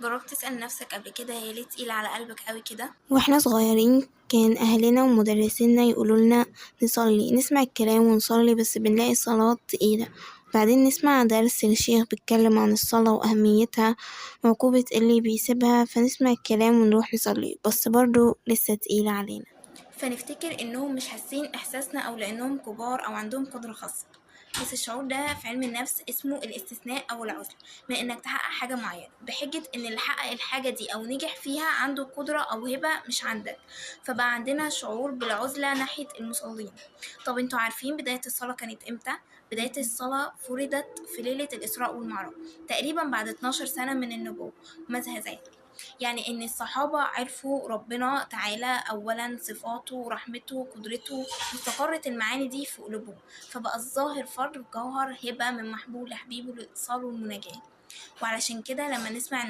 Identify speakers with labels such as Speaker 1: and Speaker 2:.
Speaker 1: جربت تسأل نفسك قبل كده هي ليه تقيلة على قلبك قوي كده؟
Speaker 2: واحنا صغيرين كان أهلنا ومدرسينا يقولولنا نصلي، نسمع الكلام ونصلي، بس بنلاقي الصلاة تقيلة. بعدين نسمع درس لشيخ بيتكلم عن الصلاة وأهميتها وعقوبة اللي بيسيبها، فنسمع الكلام ونروح نصلي، بس برضو لسه تقيلة علينا.
Speaker 1: فنفتكر إنهم مش حاسين إحساسنا أو لأنهم كبار أو عندهم قدرة خاصة. بس الشعور ده في علم النفس اسمه الاستثناء أو العذر من إنك تحقق حاجة معينة بحجة إن اللي حقق الحاجة دي أو نجح فيها عنده قدرة أو هبة مش عندك، فبقى عندنا شعور بالعزلة ناحية المصلين. طب انتوا عارفين بداية الصلاة كانت إمتى؟ بداية الصلاة فرضت في ليلة الإسراء والمعراج تقريبا بعد 12 سنة من النبوة. وماذا ذلك؟ يعني إن الصحابة عرفوا ربنا تعالى أولا صفاته ورحمته وقدرته، واستقرت المعاني دي في قلوبهم، فبقى الظاهر فرد جوهر هبة من محبوب لحبيبه للاتصال والمناجاة. وعلشان كده لما نسمع إن